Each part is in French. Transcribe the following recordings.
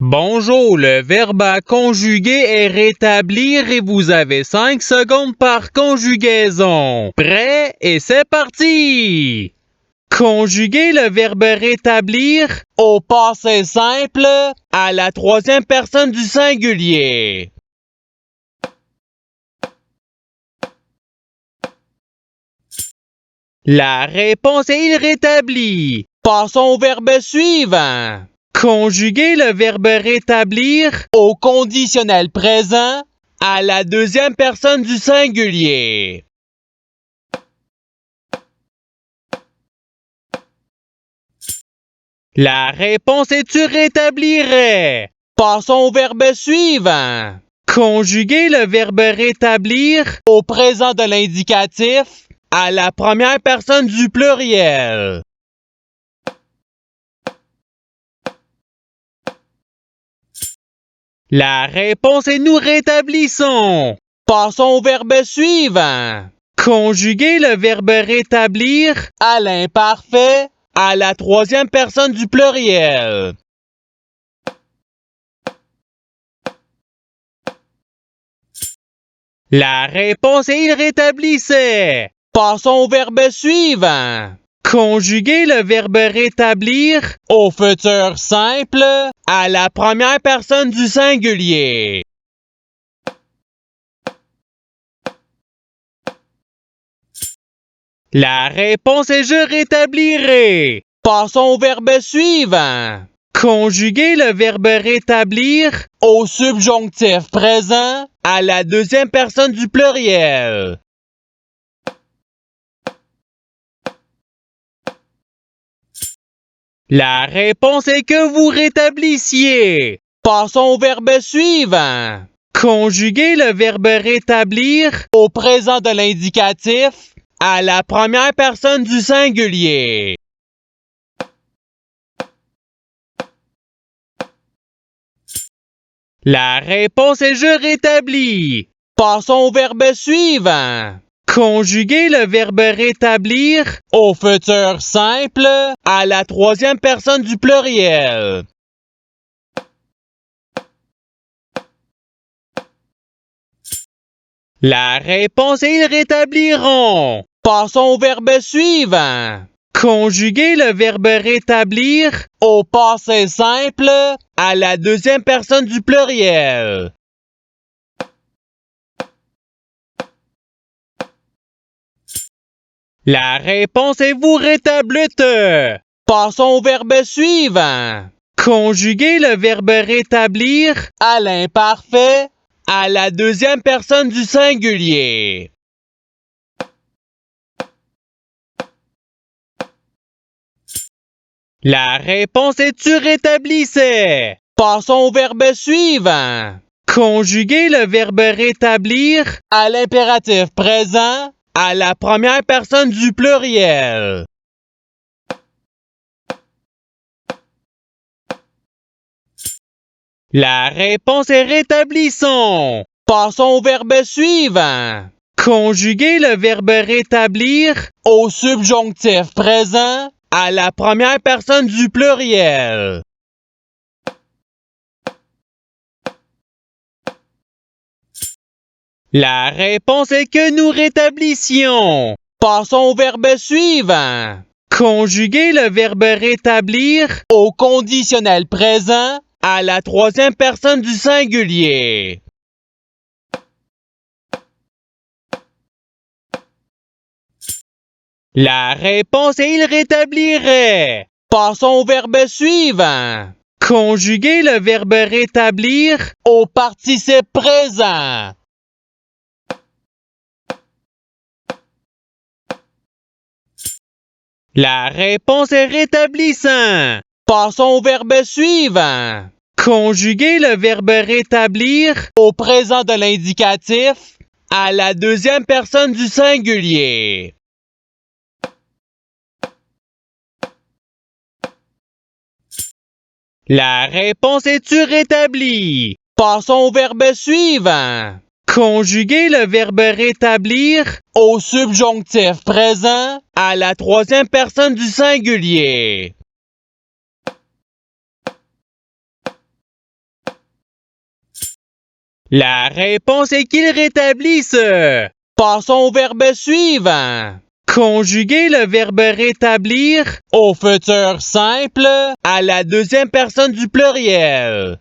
Bonjour, le verbe à conjuguer est rétablir et vous avez 5 secondes par conjugaison. Prêt et c'est parti! Conjuguer le verbe rétablir au passé simple à la troisième personne du singulier. La réponse est il rétablit. Passons au verbe suivant. Conjuguer le verbe rétablir au conditionnel présent à la deuxième personne du singulier. La réponse est tu rétablirais. Passons au verbe suivant. Conjuguer le verbe rétablir au présent de l'indicatif à la première personne du pluriel. La réponse est nous rétablissons. Passons au verbe suivant. Conjuguer le verbe rétablir à l'imparfait à la troisième personne du pluriel. La réponse est il rétablissait. Passons au verbe suivant. Conjuguer le verbe rétablir au futur simple à la première personne du singulier. La réponse est je rétablirai. Passons au verbe suivant. Conjuguer le verbe rétablir au subjonctif présent à la deuxième personne du pluriel. La réponse est que vous rétablissiez. Passons au verbe suivant. Conjuguer le verbe rétablir au présent de l'indicatif à la première personne du singulier. La réponse est je rétablis. Passons au verbe suivant. Conjuguer le verbe rétablir au futur simple à la troisième personne du pluriel. La réponse est ils rétabliront. Passons au verbe suivant. Conjuguer le verbe rétablir au passé simple à la deuxième personne du pluriel. La réponse est vous rétablite. Passons au verbe suivant. Conjuguer le verbe rétablir à l'imparfait à la deuxième personne du singulier. La réponse est tu rétablissais. Passons au verbe suivant. Conjuguer le verbe rétablir à l'impératif présent à la première personne du pluriel. La réponse est rétablissons. Passons au verbe suivant. Conjuguer le verbe rétablir au subjonctif présent à la première personne du pluriel. La réponse est que nous rétablissions. Passons au verbe suivant. Conjuguer le verbe rétablir au conditionnel présent à la troisième personne du singulier. La réponse est il rétablirait. Passons au verbe suivant. Conjuguer le verbe rétablir au participe présent. La réponse est rétablissant. Passons au verbe suivant. Conjuguer le verbe rétablir au présent de l'indicatif à la deuxième personne du singulier. La réponse est tu rétablis. Passons au verbe suivant. Conjuguer le verbe rétablir au subjonctif présent à la troisième personne du singulier. La réponse est qu'ils rétablissent. Passons au verbe suivant. Conjuguer le verbe rétablir au futur simple à la deuxième personne du pluriel.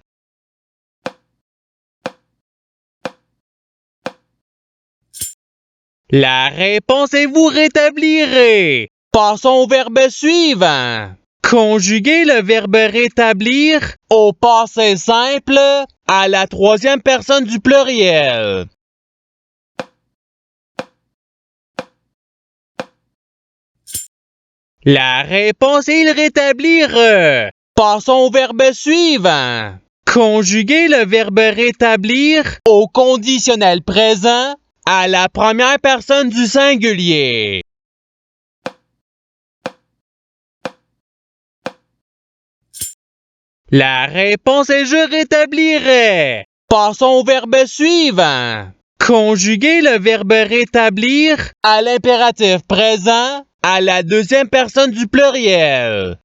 La réponse est vous rétablirez. Passons au verbe suivant. Conjuguer le verbe rétablir au passé simple à la troisième personne du pluriel. La réponse est il rétablir. Passons au verbe suivant. Conjuguer le verbe rétablir au conditionnel présent à la première personne du singulier. La réponse est je rétablirai. Passons au verbe suivant. Conjuguer le verbe rétablir à l'impératif présent à la deuxième personne du pluriel.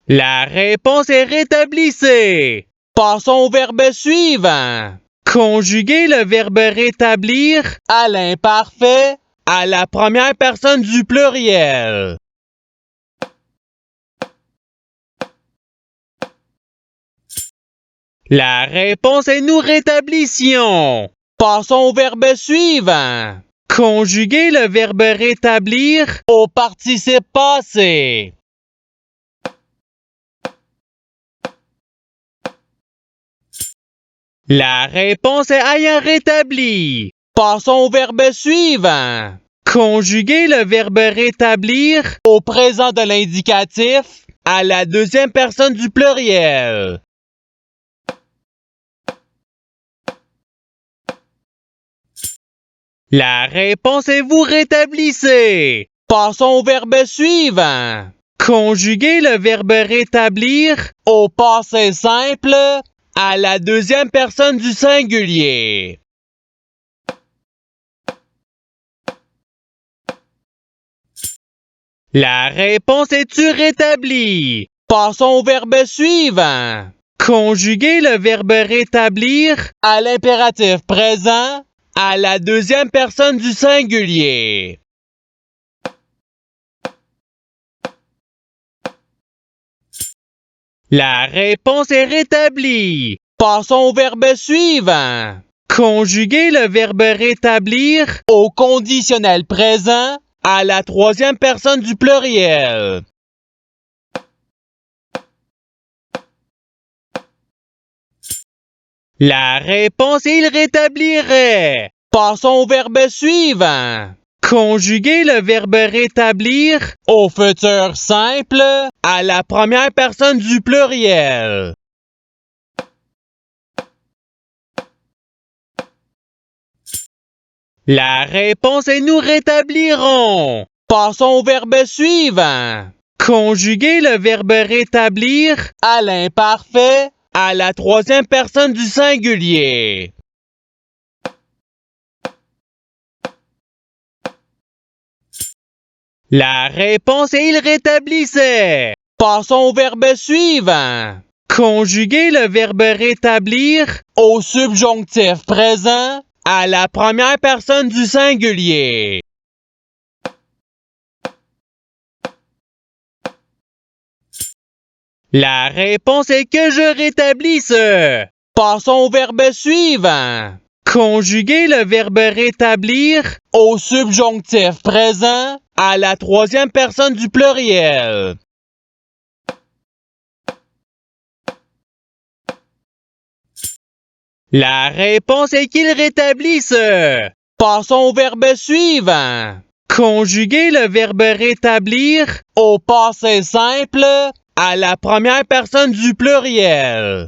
La réponse est rétablissez. Passons au verbe suivant. Conjuguer le verbe rétablir à l'imparfait à la première personne du pluriel. La réponse est nous rétablissions. Passons au verbe suivant. Conjuguer le verbe rétablir au participe passé. La réponse est ayant rétabli. Passons au verbe suivant. Conjuguer le verbe rétablir au présent de l'indicatif à la deuxième personne du pluriel. La réponse est vous rétablissez. Passons au verbe suivant. Conjuguer le verbe rétablir au passé simple à la deuxième personne du singulier. La réponse est tu rétabli. Passons au verbe suivant. Conjuguer le verbe rétablir à l'impératif présent à la deuxième personne du singulier. La réponse est rétablie. Passons au verbe suivant. Conjuguer le verbe rétablir au conditionnel présent à la troisième personne du pluriel. La réponse est il rétablirait. Passons au verbe suivant. Conjuguer le verbe rétablir au futur simple à la première personne du pluriel. La réponse est nous rétablirons. Passons au verbe suivant. Conjuguer le verbe rétablir à l'imparfait à la troisième personne du singulier. La réponse est il rétablissait. Passons au verbe suivant. Conjuguer le verbe rétablir au subjonctif présent à la première personne du singulier. La réponse est que je rétablisse. Passons au verbe suivant. Conjuguer le verbe rétablir au subjonctif présent à la troisième personne du pluriel. La réponse est qu'ils rétablissent. Passons au verbe suivant. Conjuguer le verbe rétablir au passé simple à la première personne du pluriel.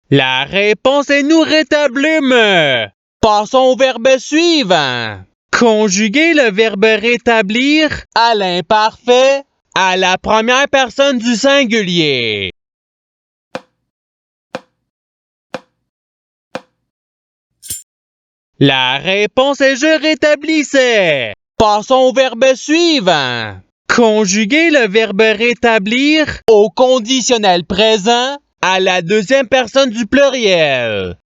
La réponse est nous rétablîmes. Passons au verbe suivant. Conjuguer le verbe rétablir à l'imparfait à la première personne du singulier. La réponse est je rétablissais. Passons au verbe suivant. Conjuguez le verbe rétablir au conditionnel présent à la deuxième personne du pluriel.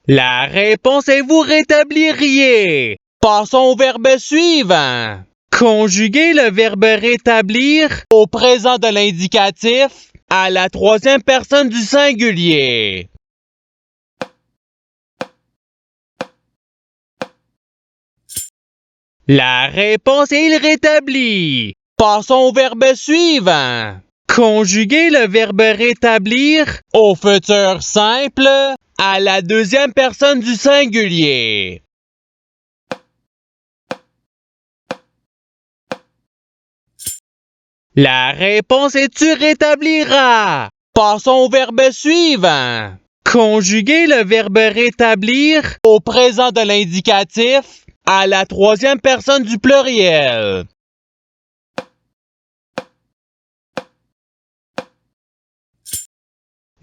La réponse est vous rétabliriez. Passons au verbe suivant. Conjuguez le verbe rétablir au présent de l'indicatif à la troisième personne du singulier. La réponse est il rétablit. Passons au verbe suivant. Conjuguez le verbe rétablir au futur simple à la deuxième personne du singulier. La réponse est tu rétabliras. Passons au verbe suivant. Conjuguez le verbe rétablir au présent de l'indicatif à la troisième personne du pluriel.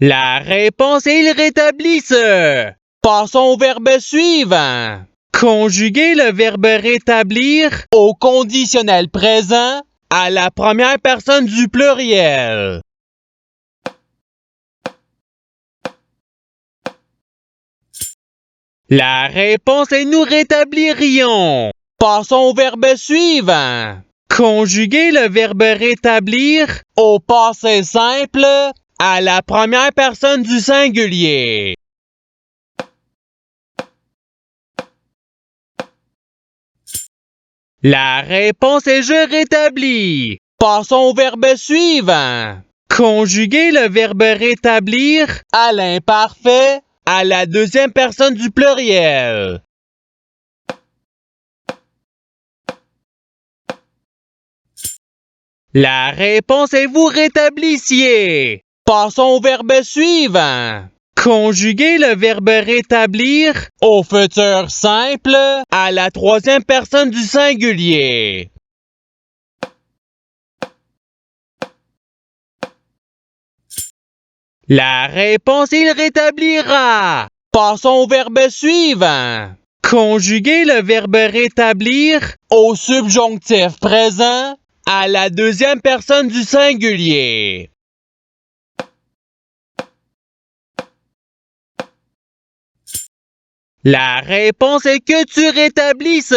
La réponse est ils rétablissent. Passons au verbe suivant. Conjuguez le verbe rétablir au conditionnel présent à la première personne du pluriel. La réponse est nous rétablirions. Passons au verbe suivant. Conjuguez le verbe rétablir au passé simple à la première personne du singulier. La réponse est je rétablis. Passons au verbe suivant. Conjuguez le verbe rétablir à l'imparfait à la deuxième personne du pluriel. La réponse est vous rétablissiez. Passons au verbe suivant. Conjuguez le verbe rétablir au futur simple à la troisième personne du singulier. La réponse il rétablira. Passons au verbe suivant. Conjuguez le verbe rétablir au subjonctif présent à la deuxième personne du singulier. La réponse est que tu rétablisses.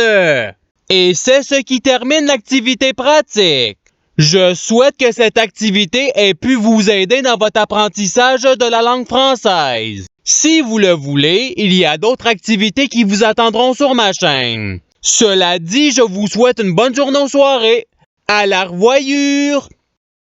Et c'est ce qui termine l'activité pratique. Je souhaite que cette activité ait pu vous aider dans votre apprentissage de la langue française. Si vous le voulez, il y a d'autres activités qui vous attendront sur ma chaîne. Cela dit, je vous souhaite une bonne journée ou soirée. À la revoyure!